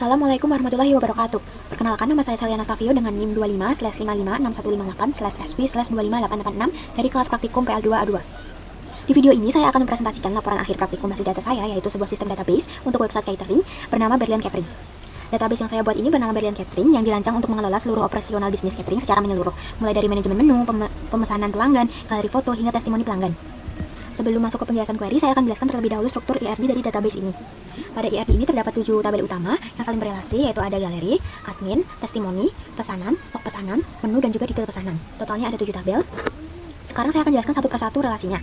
Assalamualaikum warahmatullahi wabarakatuh. Perkenalkan, nama saya Seliana Stavio dengan NIM 25/556158/SP/25886 dari kelas praktikum PL2A2. Di video ini saya akan mempresentasikan laporan akhir praktikum basis data saya, yaitu sebuah sistem database untuk website catering bernama Berlian Catering. Database yang saya buat ini bernama Berlian Catering yang dirancang untuk mengelola seluruh operasional bisnis catering secara menyeluruh, mulai dari manajemen menu, pemesanan pelanggan, galeri foto, hingga testimoni pelanggan. Sebelum masuk ke penjelasan query, saya akan jelaskan terlebih dahulu struktur IRD dari database ini. Pada IRD ini terdapat 7 tabel utama yang saling berelasi, yaitu ada galeri, admin, testimoni, pesanan, log pesanan, menu, dan juga detail pesanan. Totalnya ada 7 tabel. Sekarang saya akan jelaskan satu persatu relasinya.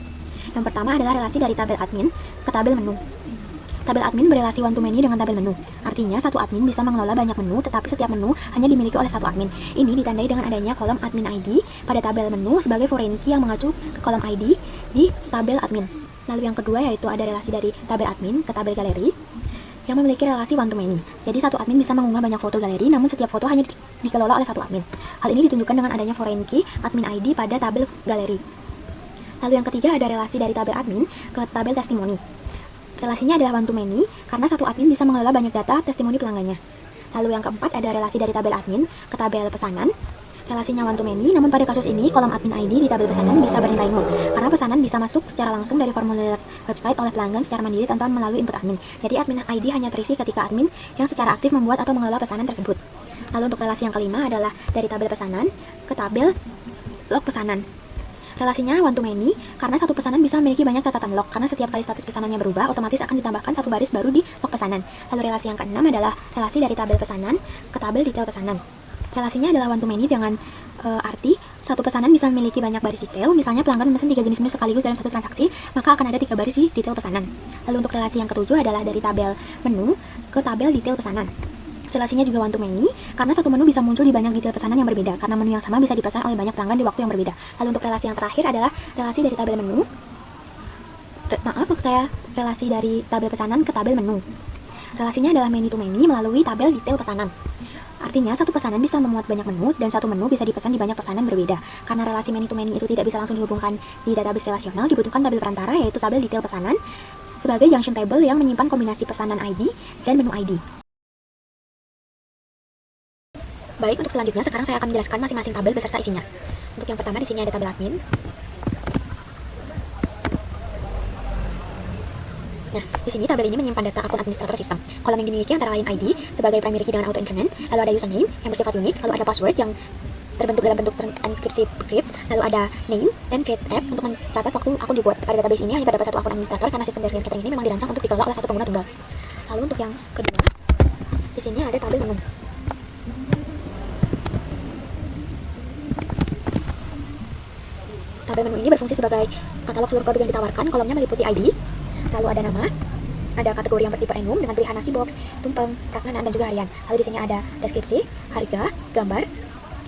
Yang pertama adalah relasi dari tabel admin ke tabel menu. Tabel admin berelasi one to many dengan tabel menu. Artinya, satu admin bisa mengelola banyak menu, tetapi setiap menu hanya dimiliki oleh satu admin. Ini ditandai dengan adanya kolom admin ID pada tabel menu sebagai foreign key yang mengacu ke kolom ID di tabel admin. Lalu yang kedua yaitu ada relasi dari tabel admin ke tabel galeri yang memiliki relasi one to many. Jadi satu admin bisa mengunggah banyak foto galeri, namun setiap foto hanya dikelola oleh satu admin. Hal ini ditunjukkan dengan adanya foreign key admin ID pada tabel galeri. Lalu yang ketiga ada relasi dari tabel admin ke tabel testimoni. Relasinya adalah one to many karena satu admin bisa mengelola banyak data testimoni pelanggannya. Lalu yang keempat ada relasi dari tabel admin ke tabel pesanan. Relasinya one to many, namun pada kasus ini kolom admin ID di tabel pesanan bisa bernilai 0 karena pesanan bisa masuk secara langsung dari formulir website oleh pelanggan secara mandiri tanpa melalui input admin. Jadi admin ID hanya terisi ketika admin yang secara aktif membuat atau mengelola pesanan tersebut. Lalu untuk relasi yang kelima adalah dari tabel pesanan ke tabel log pesanan. Relasinya one to many karena satu pesanan bisa memiliki banyak catatan log, karena setiap kali status pesanannya berubah otomatis akan ditambahkan satu baris baru di log pesanan. Lalu relasi yang keenam adalah relasi dari tabel pesanan ke tabel detail pesanan. Relasinya adalah one to many dengan arti satu pesanan bisa memiliki banyak baris detail. Misalnya pelanggan memesan 3 jenis menu sekaligus dalam satu transaksi, maka akan ada 3 baris di detail pesanan. Lalu untuk relasi yang ketujuh adalah dari tabel menu ke tabel detail pesanan. Relasinya juga one to many karena satu menu bisa muncul di banyak detail pesanan yang berbeda, karena menu yang sama bisa dipesan oleh banyak pelanggan di waktu yang berbeda. Lalu untuk relasi yang terakhir adalah relasi dari tabel menu relasi dari tabel pesanan ke tabel menu. Relasinya adalah many to many melalui tabel detail pesanan. Artinya satu pesanan bisa memuat banyak menu dan satu menu bisa dipesan di banyak pesanan berbeda. Karena relasi many to many itu tidak bisa langsung dihubungkan di database relasional, dibutuhkan tabel perantara yaitu tabel detail pesanan sebagai junction table yang menyimpan kombinasi pesanan ID dan menu ID. Baik, untuk selanjutnya sekarang saya akan menjelaskan masing-masing tabel beserta isinya. Untuk yang pertama di sini ada tabel admin. Nah, di sini tabel ini menyimpan data akun administrator sistem. Kolom yang dimiliki antara lain ID sebagai primary key dengan auto increment, lalu ada username yang bersifat unik, lalu ada password yang terbentuk dalam bentuk transkripsi crypt, lalu ada name dan create app untuk mencatat waktu akun dibuat. Pada database ini hanya terdapat satu akun administrator karena sistem Berlian Catering ini memang dirancang untuk dikelola oleh satu pengguna tunggal. Lalu untuk yang kedua, di sini ada tabel menu. Tabel menu ini berfungsi sebagai katalog seluruh produk yang ditawarkan. Kolomnya meliputi ID, lalu ada nama, ada kategori yang bertipe enum dengan pilihan nasi box, tumpeng, prasmanan, dan juga harian. Lalu di sini ada deskripsi, harga, gambar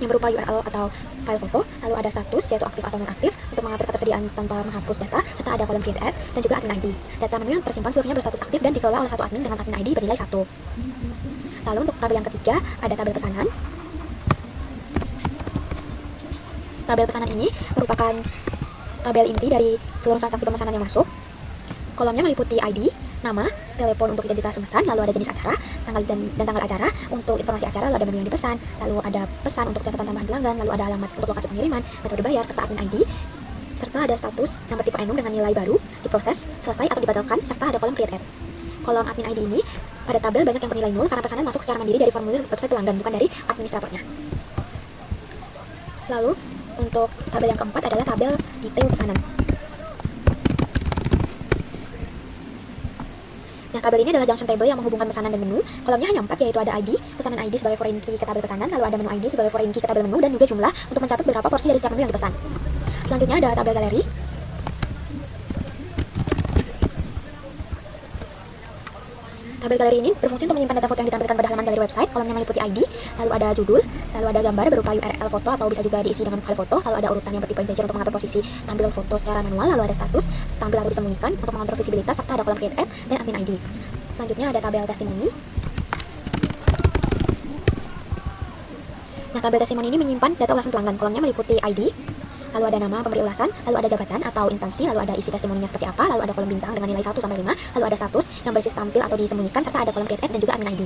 yang berupa URL atau file foto, lalu ada status yaitu aktif atau non-aktif untuk mengatur ketersediaan tanpa menghapus data, serta ada kolom create add dan juga admin ID. Data menu yang tersimpan seluruhnya berstatus aktif dan dikelola oleh satu admin dengan admin ID bernilai 1. Lalu untuk tabel yang ketiga ada tabel pesanan. Tabel pesanan ini merupakan tabel inti dari seluruh transaksi pemesanan yang masuk. Kolomnya meliputi ID, nama, telepon untuk identitas pemesan, lalu ada jenis acara, tanggal dan tanggal acara. Untuk informasi acara lalu ada menu yang dipesan, lalu ada pesan untuk catatan tambahan pelanggan, lalu ada alamat untuk lokasi pengiriman, metode bayar, serta admin ID, serta ada status yang bertipe enum dengan nilai baru, diproses, selesai atau dibatalkan, serta ada kolom create add. Kolom admin ID ini pada tabel banyak yang bernilai 0 karena pesanan masuk secara mandiri dari formulir website pelanggan, bukan dari administratornya. Lalu untuk tabel yang keempat adalah tabel detail pesanan. Nah, tabel ini adalah junction table yang menghubungkan pesanan dan menu. Kolomnya hanya 4, yaitu ada ID, pesanan ID sebagai foreign key ke tabel pesanan, lalu ada menu ID sebagai foreign key ke tabel menu, dan juga jumlah untuk mencatat berapa porsi dari setiap menu yang dipesan. Selanjutnya ada tabel galeri. Tabel galeri ini berfungsi untuk menyimpan data foto yang ditampilkan pada halaman galeri website. Kolomnya meliputi ID, lalu ada judul, lalu ada gambar berupa URL foto atau bisa juga diisi dengan file foto, lalu ada urutan yang bertipe integer untuk mengatur posisi tampil foto secara manual, lalu ada status, tampil atau disembunyikan untuk mengatur visibilitas, serta ada kolom create add dan admin ID. Selanjutnya ada tabel testimoni. Nah, tabel testimoni ini menyimpan data ulasan pelanggan. Kolomnya meliputi ID, lalu ada nama pemberi ulasan, lalu ada jabatan atau instansi, lalu ada isi testimoninya seperti apa, lalu ada kolom bintang dengan nilai 1 sampai 5, lalu ada status yang berisi tampil atau disembunyikan, serta ada kolom create ad dan juga admin ID.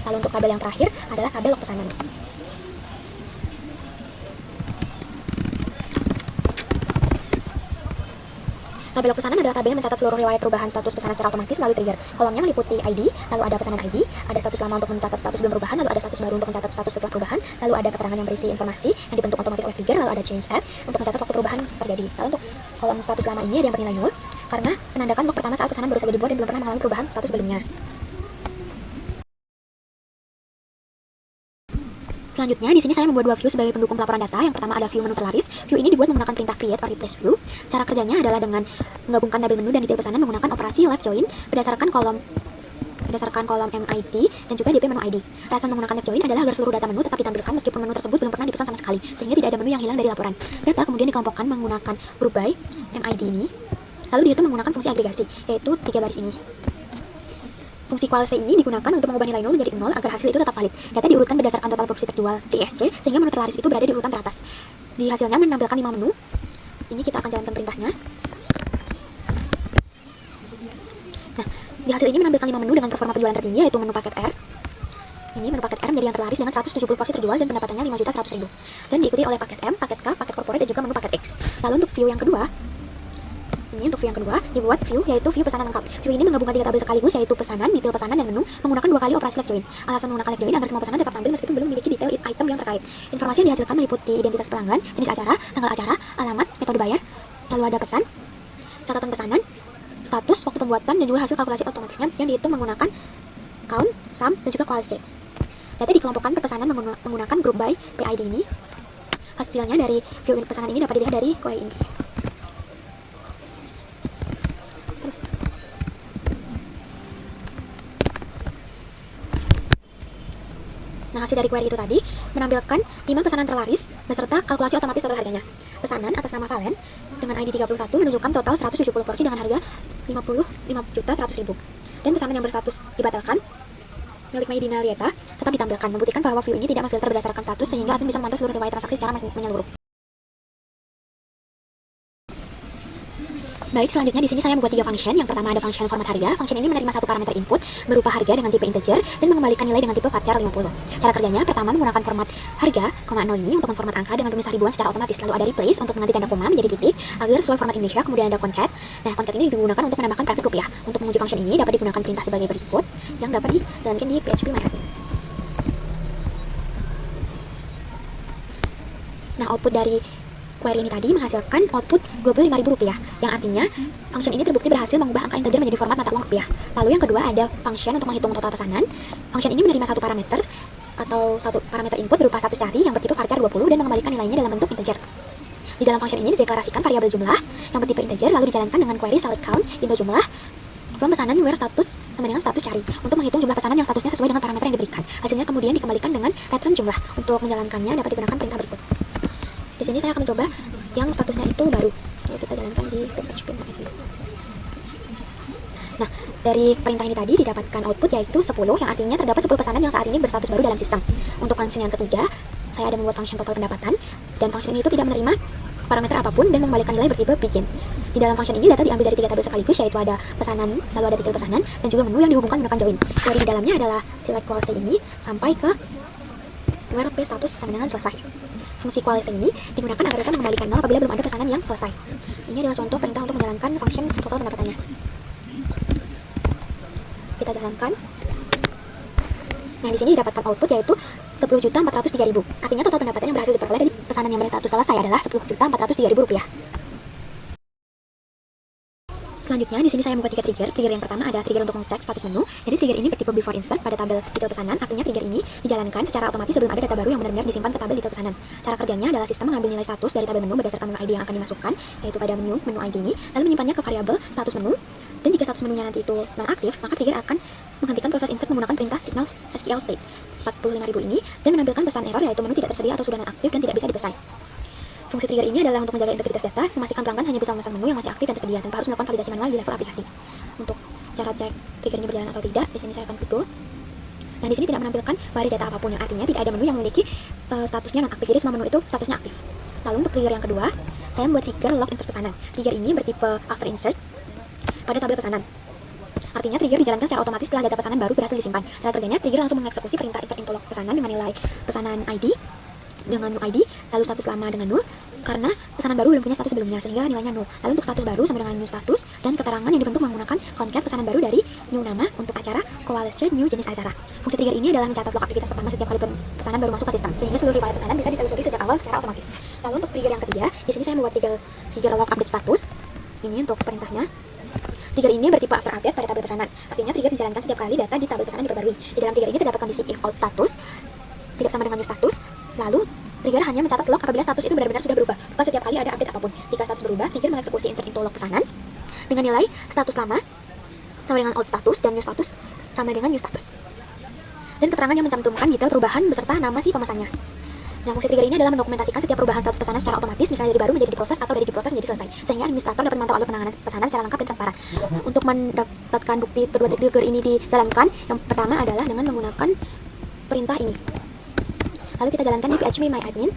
Lalu untuk tabel yang terakhir adalah tabel log pesanan. Tabel log pesanan adalah tabel yang mencatat seluruh riwayat perubahan status pesanan secara otomatis melalui trigger. Kolomnya meliputi ID, lalu ada pesanan ID, ada status lama untuk mencatat status belum perubahan, lalu ada status baru untuk mencatat status setelah perubahan, lalu ada keterangan yang berisi informasi yang dibentuk otomatis oleh trigger, lalu ada change add untuk mencatat waktu perubahan terjadi. Lalu untuk kolom status lama ini ada yang bernilai 0 karena menandakan log pertama saat pesanan baru saja dibuat dan belum pernah mengalami perubahan status sebelumnya. Selanjutnya, di sini saya membuat dua view sebagai pendukung pelaporan data. Yang pertama ada view menu terlaris. View ini dibuat menggunakan perintah create or replace view. Cara kerjanya adalah dengan menggabungkan tabel menu dan detail pesanan menggunakan operasi left join berdasarkan kolom MID dan juga DP menu ID. Alasan menggunakan left join adalah agar seluruh data menu tetap ditampilkan meskipun menu tersebut belum pernah dipesan sama sekali, sehingga tidak ada menu yang hilang dari laporan. Data kemudian dikelompokkan menggunakan group by MID ini, lalu dihitung menggunakan fungsi agregasi, yaitu 3 baris ini. Fungsi qualc ini digunakan untuk mengubah nilai 0 menjadi 0 agar hasil itu tetap valid. Data diurutkan berdasarkan total produksi terjual CISC, sehingga menu terlaris itu berada di urutan teratas. Di hasilnya menampilkan 5 menu. Ini kita akan jalankan perintahnya. Nah, di hasil ini menampilkan 5 menu dengan performa penjualan tertinggi, yaitu menu paket R. Ini menu paket R menjadi yang terlaris dengan 170 porsi terjual dan pendapatannya 5.100.000. Dan diikuti oleh paket M, paket K, paket corporate dan juga menu paket X. Lalu untuk view yang kedua, dibuat view yaitu view pesanan lengkap. View ini menggabungkan 3 tabel sekaligus, yaitu pesanan, detail pesanan, dan menu menggunakan 2 kali operasi left join. Alasan menggunakan left join agar semua pesanan tetap tampil meskipun belum memiliki detail item yang terkait. Informasi yang dihasilkan meliputi identitas pelanggan, jenis acara, tanggal acara, alamat, metode bayar, lalu ada pesan, catatan pesanan, status, waktu pembuatan, dan juga hasil kalkulasi otomatisnya yang dihitung menggunakan count, sum, dan juga qualc. Data dikelompokkan per pesanan menggunakan group by PID ini. Hasilnya dari view pesanan ini dapat dilihat dari query ini. Nah, hasil dari query itu tadi menampilkan 5 pesanan terlaris beserta kalkulasi otomatis total harganya. Pesanan atas nama Valen dengan ID 31 menunjukkan total 170 porsi dengan harga 55.100.000. Dan pesanan yang berstatus dibatalkan milik Maidina Lieta tetap ditampilkan, membuktikan bahwa view ini tidak memfilter berdasarkan status sehingga admin bisa memantau seluruh riwayat transaksi secara menyeluruh. Baik, selanjutnya di sini saya membuat 3 function. Yang pertama ada function format harga. Function ini menerima satu parameter input berupa harga dengan tipe integer dan mengembalikan nilai dengan tipe varchar 50. Cara kerjanya pertama menggunakan format harga, 0 ini untuk memformat angka dengan pemisah ribuan secara otomatis. Lalu ada replace untuk mengganti tanda koma menjadi titik agar sesuai format Indonesia. Kemudian ada concat. Nah, concat ini digunakan untuk menambahkan private group ya. Untuk menguji function ini dapat digunakan perintah sebagai berikut yang dapat dijalankan di PHP MyAdmin. Nah, output dari query ini tadi menghasilkan output Rp25.000, yang artinya function ini terbukti berhasil mengubah angka integer menjadi format mata uang rupiah. Lalu yang kedua ada function untuk menghitung total pesanan. Function ini menerima satu parameter atau satu parameter input berupa status cari yang bertipe varchar 20 dan mengembalikan nilainya dalam bentuk integer. Di dalam function ini dideklarasikan variabel jumlah yang bertipe integer lalu dijalankan dengan query select count into jumlah from pesanan where status sama dengan status cari untuk menghitung jumlah pesanan yang statusnya sesuai dengan parameter yang diberikan. Hasilnya kemudian dikembalikan dengan return jumlah. Untuk menjalankannya dapat digunakan perintah berikut. Di sini saya akan mencoba yang statusnya itu baru. Lalu kita jalankan di PHP MyAdmin. Nah, dari perintah ini tadi didapatkan output yaitu 10, yang artinya terdapat 10 pesanan yang saat ini berstatus baru dalam sistem. Untuk function yang ketiga, saya ada membuat function total pendapatan, dan function ini itu tidak menerima parameter apapun dan mengembalikan nilai bertipe begin. Di dalam function ini data diambil dari 3 tabel sekaligus, yaitu ada pesanan, lalu ada detail pesanan, dan juga menu yang dihubungkan menggunakan join. Query di dalamnya adalah select qualc ini sampai ke where p status sama dengan selesai. Fungsi qualc ini digunakan agar kita mengembalikan 0 apabila belum ada pesanan yang selesai. Ini adalah contoh perintah untuk menjalankan function total pendapatannya. Kita jalankan. Nah, di sini didapatkan output yaitu 10.403.000. Artinya total pendapatan yang berhasil diperoleh dari pesanan yang berstatus selesai adalah 10.403.000 rupiah. Selanjutnya di sini saya membuat 3 trigger. Trigger yang pertama ada trigger untuk mengecek status menu. Jadi trigger ini bertipe before insert pada tabel detail pesanan. Artinya trigger ini dijalankan secara otomatis sebelum ada data baru yang benar-benar disimpan ke tabel detail pesanan. Cara kerjanya adalah sistem mengambil nilai status dari tabel menu berdasarkan menu ID yang akan dimasukkan, yaitu pada menu ID ini, lalu menyimpannya ke variabel status menu. Dan jika status menunya nanti itu non-aktif, maka trigger akan menghentikan proses insert menggunakan perintah signal SQL state 45.000 ini dan menampilkan pesan error yaitu menu tidak tersedia atau sudah non-aktif dan tidak bisa dipesan. Fungsi trigger ini adalah untuk menjaga integritas data, memastikan pelanggan hanya bisa memesan menu yang masih aktif dan tersedia tanpa harus melakukan validasi manual di level aplikasi. Untuk cara cek trigger ini berjalan atau tidak, di sini saya akan tutup. Nah, di sini tidak menampilkan baris data apapun, yang artinya tidak ada menu yang memiliki statusnya non-aktif. Jadi semua menu itu statusnya aktif. Lalu untuk trigger yang kedua, saya membuat trigger lock insert pesanan. Trigger ini bertipe after insert pada tabel pesanan. Artinya trigger dijalankan secara otomatis setelah data pesanan baru berhasil disimpan. Cara kerjanya, trigger langsung mengeksekusi perintah insert into lock pesanan dengan nilai pesanan ID dengan ID, lalu status lama dengan 0, karena pesanan baru belum punya status sebelumnya, sehingga nilainya 0. Lalu untuk status baru sama dengan new status, dan keterangan yang dibentuk menggunakan concat pesanan baru dari new nama untuk acara, coalesce new jenis acara. Fungsi trigger ini adalah mencatat log aktivitas pertama setiap kali pesanan baru masuk ke sistem, sehingga seluruh riwayat pesanan bisa ditelusuri sejak awal secara otomatis. Lalu untuk trigger yang ketiga, di sini saya membuat trigger log update status. Ini untuk perintahnya. Trigger ini bertipe after update pada tabel pesanan. Artinya trigger dijalankan setiap kali data di tabel pesanan diperbarui. Di dalam trigger ini terdapat kondisi if out status tidak sama dengan new status. Lalu trigger hanya mencatat log apabila status itu benar-benar sudah berubah, bukan setiap kali ada update apapun. Jika status berubah, trigger mengeksekusi insert into log pesanan dengan nilai status lama sama dengan old status dan new status sama dengan new status. Dan keterangan yang mencantumkan detail perubahan beserta nama si pemesannya. Nah, fungsi trigger ini adalah mendokumentasikan setiap perubahan status pesanan secara otomatis, misalnya dari baru menjadi diproses atau dari diproses menjadi selesai, sehingga administrator dapat memantau alur penanganan pesanan secara lengkap dan transparan. Untuk mendapatkan bukti kedua trigger ini dijalankan, yang pertama adalah dengan menggunakan perintah ini. Lalu kita jalankan di php_myadmin.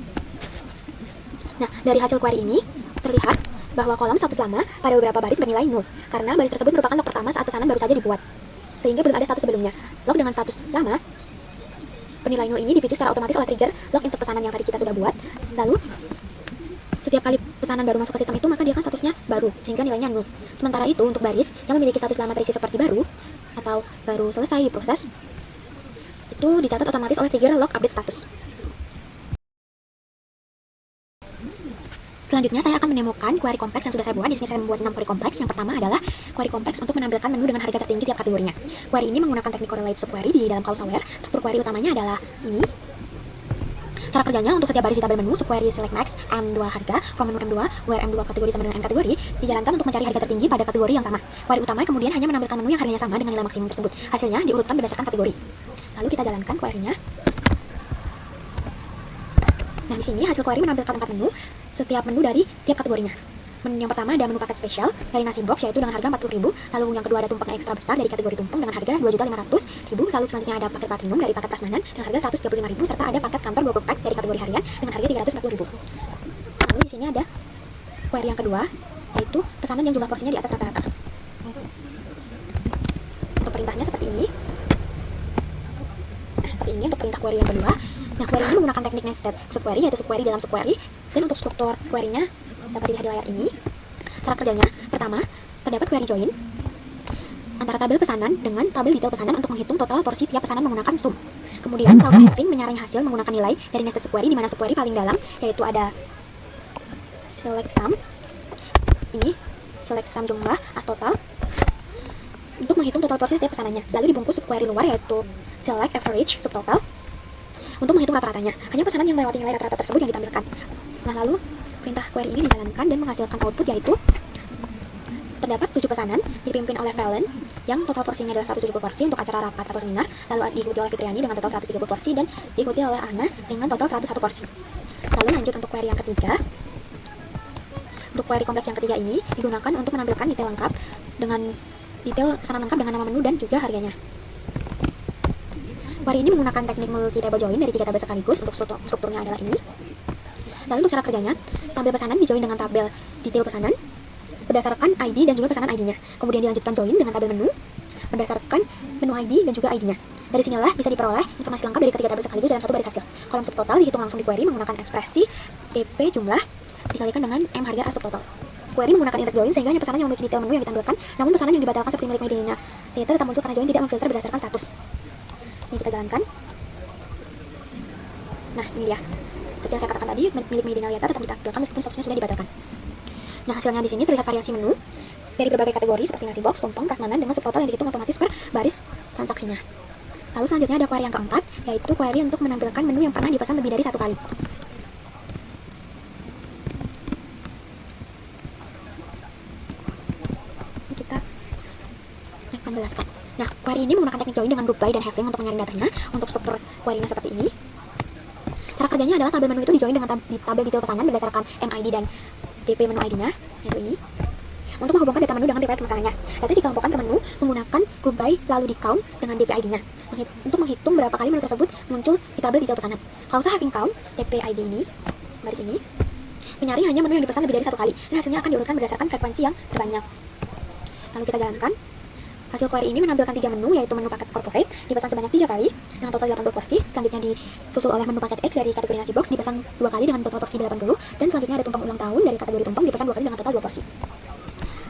Nah, dari hasil query ini terlihat bahwa kolom status lama pada beberapa baris bernilai 0, karena baris tersebut merupakan log pertama saat pesanan baru saja dibuat, sehingga belum ada status sebelumnya. Log dengan status lama bernilai 0 ini dipicu secara otomatis oleh trigger log insert pesanan yang tadi kita sudah buat. Lalu setiap kali pesanan baru masuk ke sistem itu, maka dia akan statusnya baru, sehingga nilainya 0. Sementara itu untuk baris yang memiliki status lama terisi seperti baru atau baru selesai diproses, itu dicatat otomatis oleh trigger log update status. Selanjutnya saya akan menemukan query kompleks yang sudah saya buat. Di sini saya membuat 6 query kompleks. Yang pertama adalah query kompleks untuk menampilkan menu dengan harga tertinggi tiap kategorinya. Query ini menggunakan teknik correlate subquery di dalam Cloudflare. Struktur query utamanya adalah ini. Cara kerjanya, untuk setiap baris di tabel menu, subquery select max M2 harga from menu M2 where M2 kategori sama dengan M kategori dijalankan untuk mencari harga tertinggi pada kategori yang sama. Query utama kemudian hanya menampilkan menu yang harganya sama dengan nilai maksimum tersebut. Hasilnya diurutkan berdasarkan kategori. Lalu kita jalankan query-nya. Nah, di sini hasil query menampilkan 4 menu, setiap menu dari tiap kategorinya. Menu yang pertama ada menu paket spesial dari nasi box, yaitu dengan harga 40.000. Lalu yang kedua ada tumpeng ekstra besar dari kategori tumpeng dengan harga 2.500.000. Lalu selanjutnya ada paket platinum dari paket prasmanan dengan harga 135.000, serta ada paket kantor 20 packs dari kategori harian dengan harga 340.000. Lalu di sini ada query yang kedua, yaitu pesanan yang jumlah porsinya di atas rata-rata. Untuk perintahnya seperti ini. Nah, seperti ini untuk perintah query yang kedua. Nah, query ini menggunakan teknik nested subquery, yaitu subquery dalam subquery. Dan untuk struktur query-nya dapat dilihat di layar ini. Cara kerjanya, pertama, terdapat query join antara tabel pesanan dengan tabel detail pesanan untuk menghitung total porsi tiap pesanan menggunakan sum. Kemudian, cloud mapping menyaring hasil menggunakan nilai dari nested subquery, di mana subquery paling dalam yaitu ada select sum. Ini select sum jumlah as total untuk menghitung total porsi setiap pesanannya. Lalu dibungkus subquery luar, yaitu select average subtotal untuk menghitung rata-ratanya. Hanya pesanan yang melewati nilai rata-rata tersebut yang ditampilkan. Nah, lalu perintah query ini dijalankan dan menghasilkan output, yaitu terdapat 7 pesanan dipimpin oleh Valen yang total porsinya adalah 170 porsi untuk acara rapat atau seminar, lalu diikuti oleh Fitriani dengan total 130 porsi dan diikuti oleh Ana dengan total 101 porsi. Lalu lanjut untuk query yang ketiga. Untuk query kompleks yang ketiga ini digunakan untuk menampilkan detail lengkap dengan detail pesanan lengkap dengan nama menu dan juga harganya. Query ini menggunakan teknik multi-table join dari 3 tabel sekaligus. Untuk strukturnya adalah ini. Lalu untuk cara kerjanya, tabel pesanan dijoin dengan tabel detail pesanan berdasarkan ID dan juga pesanan ID-nya. Kemudian dilanjutkan join dengan tabel menu berdasarkan menu ID dan juga ID-nya. Dari sinilah bisa diperoleh informasi lengkap dari ketiga tabel sekaligus dalam satu baris hasil. Kolom subtotal dihitung langsung di query menggunakan ekspresi TP jumlah dikalikan dengan M harga as subtotal. Query menggunakan insert join sehingga hanya pesanan yang memiliki detail menu yang ditampilkan, namun pesanan yang dibatalkan seperti milik Medina Theater tetap muncul karena join tidak memfilter berdasarkan status. Ini kita jalankan. Nah, ini dia. Seperti yang saya katakan tadi, milik Medina Theater tetap ditampilkan meskipun statusnya sudah dibatalkan. Nah, hasilnya di sini terlihat variasi menu dari berbagai kategori seperti nasi box, tumpeng, prasmanan dengan subtotal yang dihitung otomatis per baris transaksinya. Lalu selanjutnya ada query yang keempat, yaitu query untuk menampilkan menu yang pernah dipesan lebih dari 1 kali. Ini kita akan jelaskan. Nah, query ini menggunakan teknik join dengan group by dan have link untuk menyaring datanya. Untuk struktur query-nya seperti ini. Cara kerjanya adalah tabel menu itu dijoin dengan tabel detail pesanan berdasarkan MID dan DP menu ID-nya, yaitu ini. Untuk menghubungkan data menu dengan riwayat pemesanannya, data dikelompokkan ke menu menggunakan group by lalu di count dengan DP ID-nya untuk menghitung berapa kali menu tersebut muncul di tabel detail pesanan. Kalau usah having count DP ID ini, baris ini, menyaring hanya menu yang dipesan lebih dari 1 kali, dan hasilnya akan diurutkan berdasarkan frekuensi yang terbanyak. Lalu kita jalankan. Hasil query ini menampilkan 3 menu, yaitu menu paket corporate dipesan sebanyak 3 kali dengan total 80 porsi. Selanjutnya disusul oleh menu paket X dari kategori nasi box dipesan 2 kali dengan total porsi 80, dan selanjutnya ada tumpeng ulang tahun dari kategori tumpeng dipesan 2 kali dengan total 2 porsi.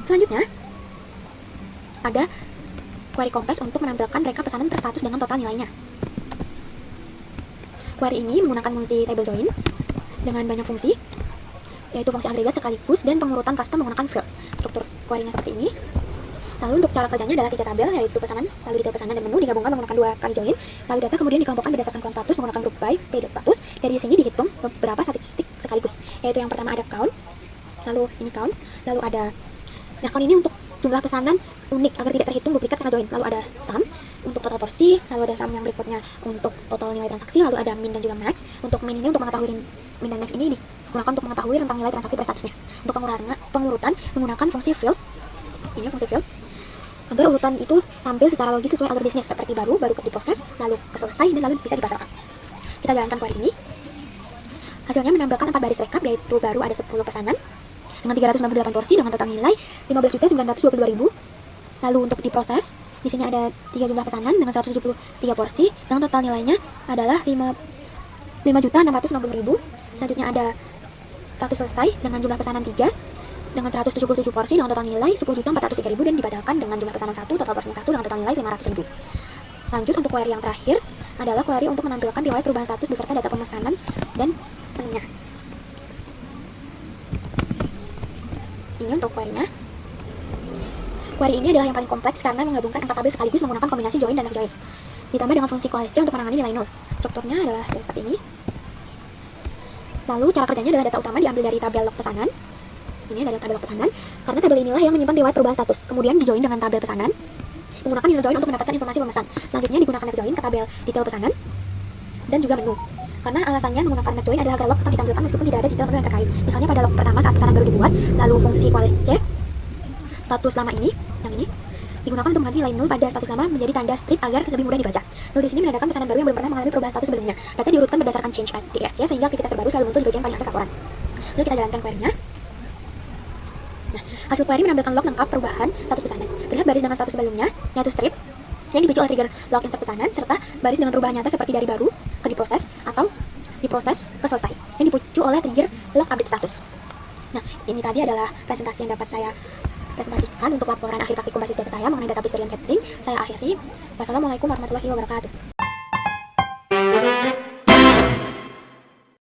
Selanjutnya ada query kompleks untuk menampilkan rekap pesanan per status dengan total nilainya. Query ini menggunakan multi table join dengan banyak fungsi, yaitu fungsi agregat sekaligus dan pengurutan custom menggunakan field. Struktur query-nya seperti ini. Lalu untuk cara kerjanya adalah 3 tabel, yaitu pesanan, lalu detail pesanan dan menu digabungkan menggunakan 2 kali join. Lalu data kemudian dikelompokkan berdasarkan kolom status menggunakan group by pay.status. Dari sini dihitung beberapa statistik sekaligus, yaitu yang pertama ada count, lalu ini count, lalu ada count ini untuk jumlah pesanan unik agar tidak terhitung duplikat karena join. Lalu ada sum untuk total porsi, lalu ada sum yang berikutnya untuk total nilai transaksi, lalu ada min dan juga max. Untuk min ini untuk mengetahui min dan max ini digunakan untuk mengetahui rentang nilai transaksi per statusnya. Untuk pengurutan menggunakan fungsi field. Ini fungsi field. Agar urutan itu tampil secara logis sesuai alur bisnis, seperti baru diproses, lalu selesai, dan lalu bisa dibatalkan. Kita jalankan query ini. Hasilnya menampilkan 4 baris rekap, yaitu baru ada 10 pesanan dengan 398 porsi dengan total nilai 15.922.000. Lalu untuk diproses, di sini ada 3 jumlah pesanan dengan 173 porsi dengan total nilainya adalah 5.660.000. Selanjutnya ada status selesai dengan jumlah pesanan 3 dengan 177 porsi dengan total nilai 10.403.000 dan dibatalkan dengan jumlah pesanan 1, total porsinya 1 dengan total nilai 500.000. Lanjut untuk query yang terakhir adalah query untuk menampilkan riwayat perubahan status beserta data pemesanan dan menunya. Ini untuk query-nya. Query ini adalah yang paling kompleks karena menggabungkan 4 tabel sekaligus menggunakan kombinasi join dan left join. Ditambah dengan fungsi coalesce untuk menangani nilai 0. Strukturnya adalah seperti ini. Lalu cara kerjanya adalah data utama diambil dari tabel log pesanan. Ini adalah tabel log pesanan. Karena tabel inilah yang menyimpan riwayat perubahan status. Kemudian dijoin dengan tabel pesanan. Menggunakan inner join untuk mendapatkan informasi pemesan. Selanjutnya digunakan left join ke tabel detail pesanan dan juga menu. Karena alasannya menggunakan left join adalah agar log tetap ditampilkan meskipun tidak ada detail menu yang terkait. Misalnya pada log pertama saat pesanan baru dibuat, lalu fungsi coalesce status lama ini, yang ini digunakan untuk mengganti nilai 0 pada status lama menjadi tanda strip agar lebih mudah dibaca. Lalu di sini menandakan pesanan baru yang belum pernah mengalami perubahan status sebelumnya. Data diurutkan berdasarkan change at DSC sehingga aktivitas terbaru selalu muncul di bagian paling atas laporan. Lalu kita jalankan query-nya. Nah, hasil query menampilkan log lengkap perubahan status pesanan. Terlihat baris dengan status sebelumnya, yaitu strip, yang dipicu oleh trigger log insert pesanan, serta baris dengan perubahan nyata seperti dari baru ke diproses atau diproses ke selesai, yang dipicu oleh trigger log update status. Nah, ini tadi adalah presentasi yang dapat saya presentasikan untuk laporan akhir praktikum basis data saya mengenai database Berlian Catering. Saya akhiri. Wassalamualaikum warahmatullahi wabarakatuh.